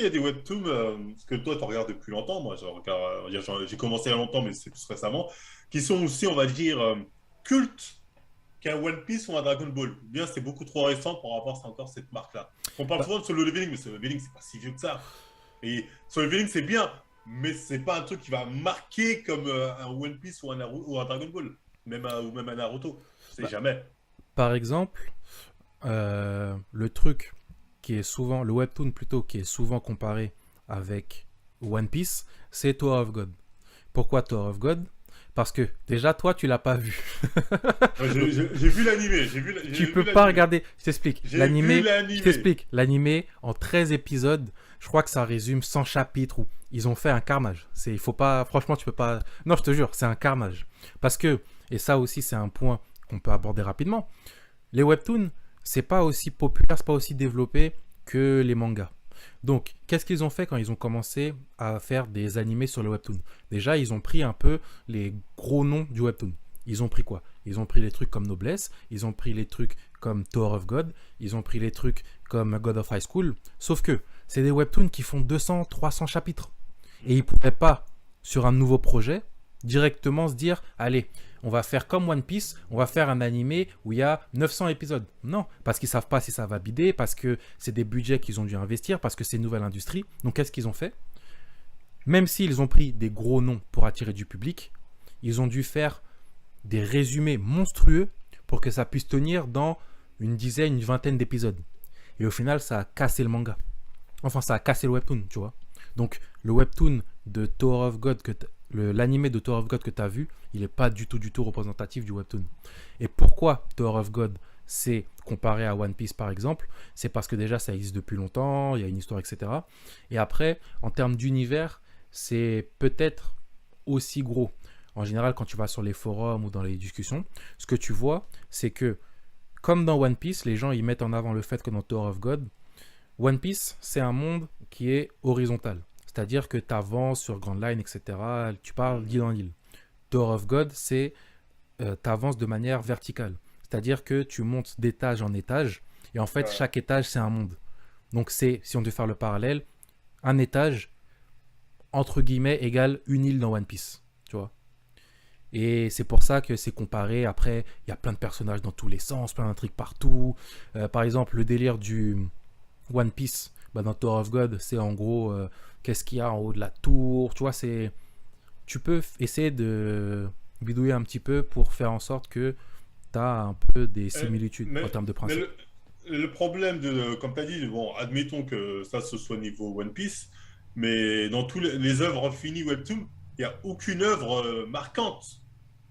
il y a des webtoons, parce que toi, tu regardes depuis longtemps. Moi, j'ai commencé il y a longtemps, mais c'est plus récemment, qui sont aussi, on va dire, cultes qu'un One Piece ou un Dragon Ball. Ou bien c'est beaucoup trop récent pour avoir encore cette marque-là. On parle Bah, souvent de Solo Leveling, mais Solo Leveling, c'est pas si vieux que ça. Et Solo Leveling, c'est bien, mais c'est pas un truc qui va marquer comme un One Piece ou un Dragon Ball, ou même un Naruto. C'est bah, jamais. par exemple, le truc qui est souvent, le webtoon plutôt, qui est souvent comparé avec One Piece, c'est Tower of God. Pourquoi Tower of God? Parce que déjà, toi, tu l'as pas vu. Ouais, Donc, j'ai vu l'animé, tu j'ai vu peux pas l'animé. regarder. Je t'explique. J'ai vu Je l'animé. t'explique. L'animé, en 13 épisodes, je crois que ça résume 100 chapitres où ils ont fait un carnage. Il faut pas, franchement, tu peux pas. Non, je te jure, c'est un carnage. Parce que, et ça aussi, c'est un point qu'on peut aborder rapidement. Les webtoons, c'est pas aussi populaire, c'est pas aussi développé que les mangas. Donc, qu'est-ce qu'ils ont fait quand ils ont commencé à faire des animés sur le webtoon? Déjà, ils ont pris un peu les gros noms du webtoon. Ils ont pris quoi? Ils ont pris les trucs comme Noblesse, ils ont pris les trucs comme Tower of God, ils ont pris les trucs comme God of High School. Sauf que c'est des webtoons qui font 200, 300 chapitres. Et ils ne pouvaient pas, sur un nouveau projet, directement se dire, allez, on va faire comme One Piece, on va faire un animé où il y a 900 épisodes. Non, parce qu'ils savent pas si ça va bider, parce que c'est des budgets qu'ils ont dû investir, parce que c'est une nouvelle industrie. Donc qu'est-ce qu'ils ont fait? Même s'ils ont pris des gros noms pour attirer du public, ils ont dû faire des résumés monstrueux pour que ça puisse tenir dans une dizaine, une vingtaine d'épisodes. Et au final, ça a cassé le manga. Enfin, ça a cassé le webtoon, tu vois. Donc, le webtoon de Tower of God, l'animé de Tower of God que tu as vu, il n'est pas du tout représentatif du webtoon. Et pourquoi Tower of God c'est comparé à One Piece par exemple? C'est parce que déjà ça existe depuis longtemps, il y a une histoire, etc. Et après, en termes d'univers, c'est peut-être aussi gros. En général, quand tu vas sur les forums ou dans les discussions, ce que tu vois, c'est que comme dans One Piece, les gens ils mettent en avant le fait que dans Tower of God, One Piece, c'est un monde qui est horizontal. C'est-à-dire que tu avances sur Grand Line, etc. Tu parles d'île en île. Tower of God, c'est tu avances de manière verticale. C'est-à-dire que tu montes d'étage en étage. Et en fait, Ouais. chaque étage, c'est un monde. Donc, c'est, si on devait faire le parallèle, un étage, entre guillemets, égale une île dans One Piece. Tu vois. Et c'est pour ça que c'est comparé. Après, il y a plein de personnages dans tous les sens, plein d'intrigues partout. Par exemple, le délire du One Piece, bah, dans Tower of God, c'est en gros qu'est-ce qu'il y a en haut de la tour. Tu vois, c'est. Tu peux essayer de bidouiller un petit peu pour faire en sorte que tu as un peu des Euh, similitudes en Mais, termes de mais principe. le problème comme tu as dit, bon, admettons que ça ce soit niveau One Piece, mais dans tous les œuvres finies Webtoon, il n'y a aucune œuvre marquante.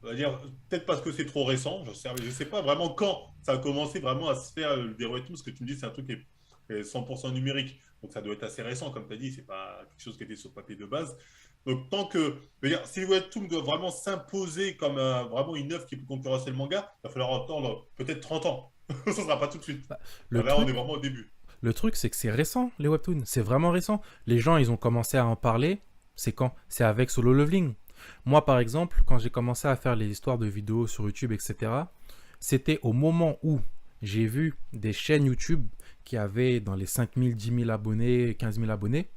C'est-à-dire, peut-être parce que c'est trop récent, je sais pas vraiment quand ça a commencé vraiment à se faire des Webtoons, parce que tu me dis c'est un truc qui est 100% numérique. Donc ça doit être assez récent, comme tu as dit, c'est pas quelque chose qui était sur papier de base. Donc tant que, je veux dire, si Webtoon doit vraiment s'imposer comme vraiment une œuvre qui peut concurrencer le manga, il va falloir attendre peut-être 30 ans. Ça sera pas tout de suite. Bah, le Là, on est truc, vraiment au début. le truc, c'est que c'est récent, les webtoons. C'est vraiment récent. Les gens, ils ont commencé à en parler. C'est quand? C'est avec Solo Leveling. Moi, par exemple, quand j'ai commencé à faire les histoires de vidéos sur YouTube, etc., c'était au moment où j'ai vu des chaînes YouTube qui avaient dans les 5 000, 10 000 abonnés, 15 000 abonnés,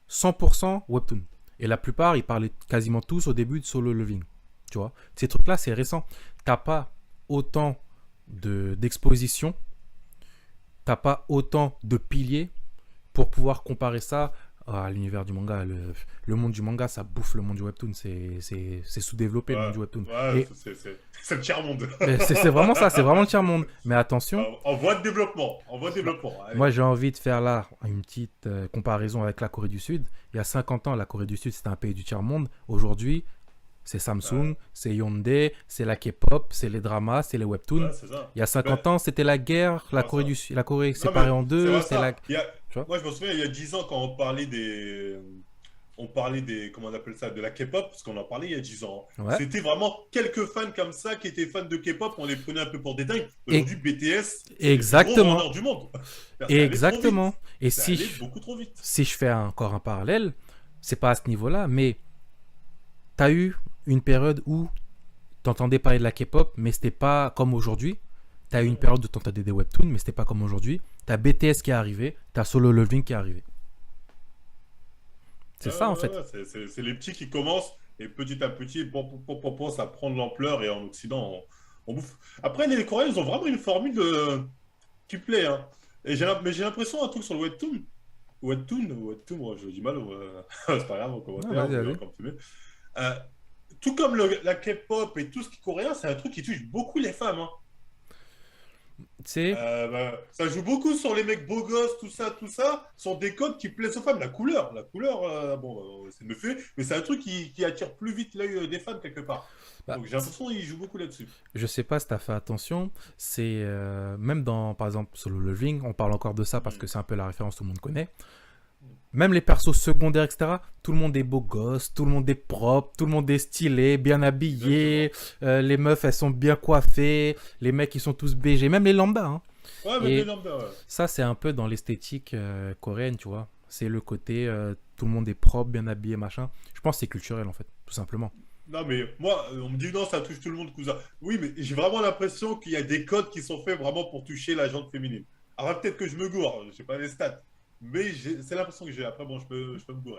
100% webtoon. Et la plupart, ils parlaient quasiment tous au début de Solo Leveling. Tu vois, ces trucs-là, c'est récent. T'as pas autant d'exposition, t'as pas autant de piliers pour pouvoir comparer ça à l'univers du manga. Le monde du manga, ça bouffe le monde du webtoon. C'est sous-développé le monde Ouais, du webtoon. ouais, Et c'est le tiers-monde. c'est vraiment ça, c'est vraiment le tiers-monde. Mais attention, En voie de développement. En voie de bah, développement. Allez. moi j'ai envie de faire là une petite comparaison avec la Corée du Sud. Il y a 50 ans, la Corée du Sud c'était un pays du tiers-monde. Aujourd'hui, c'est Ouais, Samsung, c'est Hyundai, c'est la K-pop, c'est les dramas, c'est les webtoons. ouais, c'est ça. Il y a Ben, 50 ans, c'était la guerre, la ouais, Corée ça. du Sud, la Corée Non, mais séparée en c'est deux, vrai c'est la, ça. tu vois. Moi, je me souviens, il y a 10 ans, quand on parlait comment on appelle ça, de la K-pop, parce qu'on en parlait il y a 10 ans. Ouais. C'était vraiment quelques fans comme ça qui étaient fans de K-pop, on les prenait un peu pour des dingues. Et, Aujourd'hui, BTS, c'est les plus gros exactement. vendeurs du monde. C'est allé trop vite. Exactement. Et C'est allé beaucoup trop vite. si je fais encore un parallèle, c'est pas à ce niveau-là, mais t'as eu une période où t'entendais parler de la K-pop, mais c'était pas comme aujourd'hui. T'as eu une période où t'entendais des webtoons, mais c'était pas comme aujourd'hui. T'as BTS qui est arrivé, t'as Solo Leveling qui est arrivé. C'est ça, en fait. C'est les petits qui commencent et petit à petit, ça prend de l'ampleur et en Occident, on bouffe. Après, les Coréens, ils ont vraiment une formule qui plaît. Hein. Mais j'ai l'impression, un truc sur le Webtoon, moi, je dis mal, c'est pas grave, en Non, commentaire, vas-y, vous verrez vas-y. comme tu veux. Euh, tout comme la K-pop et tout ce qui est coréen, c'est un truc qui touche beaucoup les femmes. Hein. Tu sais, Ça joue beaucoup sur les mecs beaux gosses, tout ça, sont des codes qui plaisent aux femmes. La couleur, bon, c'est me fait, mais c'est un truc qui attire plus vite l'œil des femmes quelque part. bah, Donc j'ai l'impression qu'ils jouent beaucoup là-dessus. je sais pas si t'as fait attention, c'est même dans, par exemple, Solo Leveling, on parle encore de ça parce que Hmm. c'est un peu la référence, tout le monde connaît. Même les persos secondaires, etc., tout le monde est beau gosse, tout le monde est propre, tout le monde est stylé, bien habillé, Exactement. les meufs, elles sont bien coiffées, les mecs, ils sont tous BG, même les lambdas. Hein. Ouais, même les Et lambda, ouais. ça, c'est un peu dans l'esthétique coréenne, tu vois. C'est le côté, tout le monde est propre, bien habillé, machin. Je pense que c'est culturel, en fait, tout simplement. Non, mais moi, on me dit non, ça touche tout le monde, cousin. Oui, mais j'ai vraiment l'impression qu'il y a des codes qui sont faits vraiment pour toucher la jante féminine. Alors peut-être que je me gourre, je sais pas les stats, mais c'est l'impression que j'ai. Après, bon, je peux me gourer.